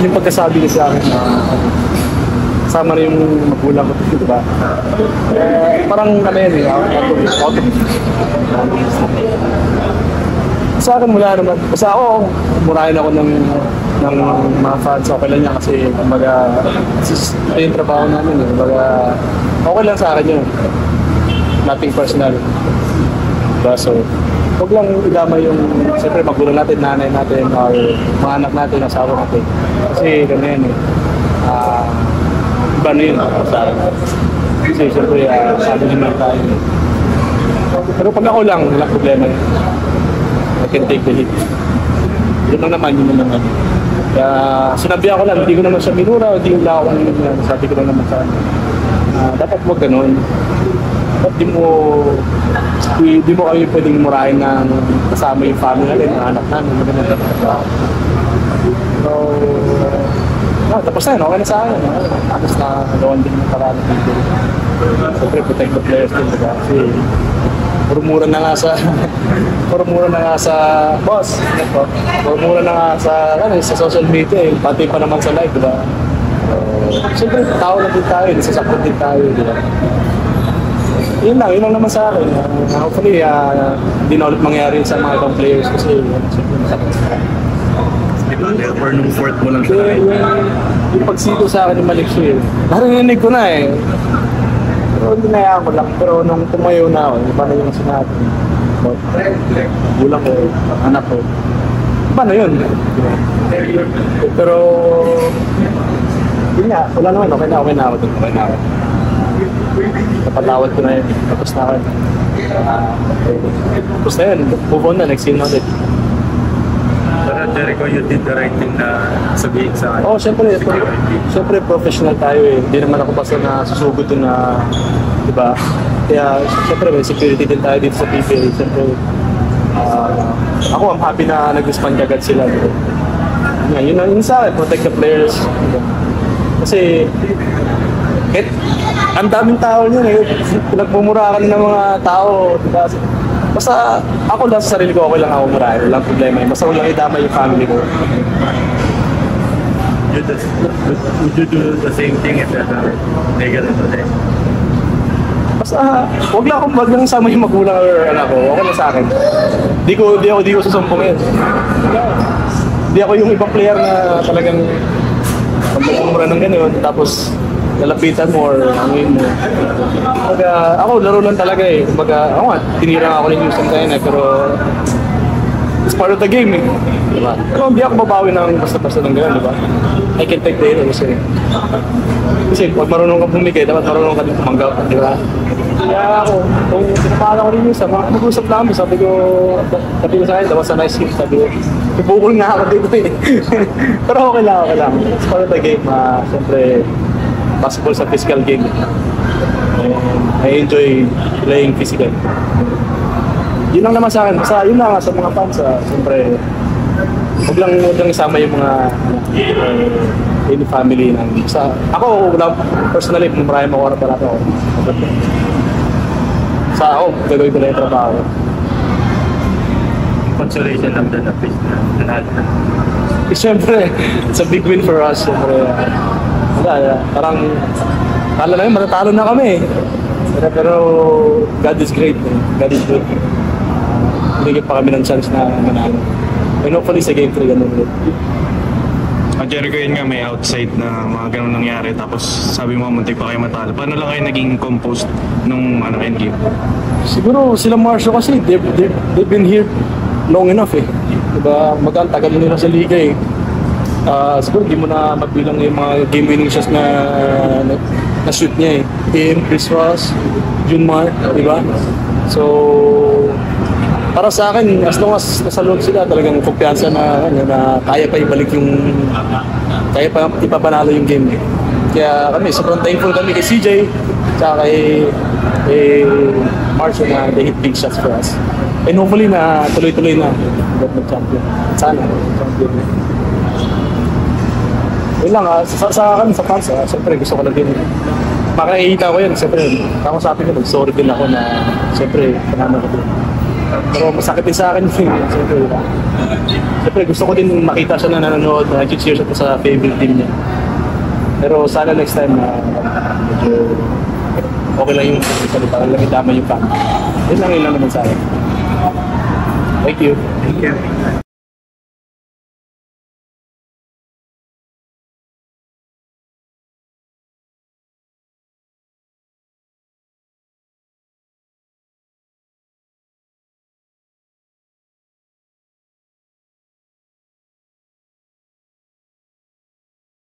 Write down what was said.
yung pagkasabi niya sa akin na kasama na yung magulang ko, di ba? Parang ano yun, out of sa akin wala naman. Basta ako, murahin ako ng mga fans. Okay lang niya kasi kumbaga ito yung trabaho namin. Kumbaga okay lang sa akin yun. Nothing personal. Diba? So, huwag lang idamay yung siyempre magulang natin, nanay natin, or mga anak natin, asawa natin. Kasi ganyan eh. Iba na yun sa akin. Kasi siyempre sabi naman tayo. Pero pag ako lang, walang problema yun. I can take the hit. Yun lang naman, yun naman. Kaya sinabi ako lang, hindi ko naman siya minura, hindi ko lang ako sabi ko lang naman sa dapat huwag ganun. Dapat di mo kami pwedeng murahin ng kasama yung family natin, mga anak namin. So, tapos na yun, okay na sa akin. Tapos na gawin din yung parang dito. Siyempre, protect the players din, diba? Kasi mura na nga sa boss. Mura na nga sa social media, pati pa naman sa live, diba? Siyempre, tao na din tayo, nasasakot din tayo, diba? Yun lang naman sa akin. Hopefully, hindi na ulit mangyari sa mga ibang players kasi siyempre masakot sa akin. Or nung fourth mo lang siya. Yung pagsito sa akin yung malik siya. Narinig ko na eh. Pero hindi nayaan ko lang. Pero nung tumayo na ako, iba na yung sinabi. Gulang ko, anak ko. Iba na yun. Pero, yun nga, wala naman. Okay na ako. Napatawad ko na yun. Tapos na ako. Tapos na yun. Move on na. Next scene ulit. Pero Jericho, you did the right thing na sabihin sa akin. Siyempre professional tayo eh. Hindi naman ako basta na susugod doon na, diba? Kaya siyempre may security din tayo dito sa PBA. Siyempre, ako I'm happy na nag-respond agad sila. Diba? Yun sa akin, protect the players. Diba? Kasi, ang daming tao niyan eh. Pinagmumurahan ng mga tao. Diba? Basta ako lang sa sarili ko, okay lang ako murahin. Walang problema. Basta walang idama yung family ko. Would you do the same thing if there's a negative today? Basta wag lang sama yung magulang or anak ko. Okay lang sa akin. Di ko susumpongin. Di ako yung ibang player na talagang pagmumura ng gano'n. Tapos lalapitan mo or anuin mo. Ako, laro lang talaga eh. Ako nga, tinirang ako ng Houston kayo na, pero it's part of the game eh. Diba? Pero hindi ako babawi ng basta-basta ng gano'n, diba? I can take the hit kasi pag marunong ka bumigay, dapat marunong ka din tumanggap, diba? Kaya ako, kung pinapala ko rin yung mag-usap lang kami, sabi ko sa akin, that was a nice hit, sabi ko, ibukol nga ako dito eh. Pero okay lang. It's part of the game, siyempre, basketball sa physical game. And I enjoy playing physical. Yun lang naman sa akin. Basta yun lang sa mga fans. Siyempre, huwag lang isama yung mga in family. Ako, personally, maraming mga oras pala ako. Ako, gagawin ko na yung trabaho. Consolation of the fish na natin. Siyempre, it's a big win for us. Siyempre, parang kala namin matatalo na kami pero God is great. God is good. Bigyan pa kami ng chance na manalo and hopefully sa game 3 ganun ulit. Jericho, yun nga may outside na mga ganun nangyari tapos sabi mo muntik pa kayo matalo. Paano lang kayo naging composed nung end game? Siguro sila Marcio kasi they've been here long enough eh, diba? Tagal nila sa liga eh. Siguro di mo na magbilang yung mga game winning shots na shoot niya eh. Chris Ross, Junmar, di ba? So, para sa akin, as long as nasa loob sila, talagang kumpiyansa na kaya pa ibalik kaya pa ipapanalo yung game eh. Kaya kami, sobrang thankful kami kay CJ, tsaka kay Marcio na they hit big shots for us. And hopefully na tuloy-tuloy na mag-champion. Sana, champion. Yun lang sa akin, sa fans, siyempre gusto ko na din. Makakita ko yun, siyempre, kakusapin ko, sorry din ako na, siyempre, panano ko din. Pero masakit din sa akin, siyempre syempre gusto ko din makita siya na nanonood, na nag-cheer siya sa favorite team niya. Pero sana next time na medyo okay lang yung salita, lang idama yung fan. Yun lang naman sa akin. Thank you. Thank you.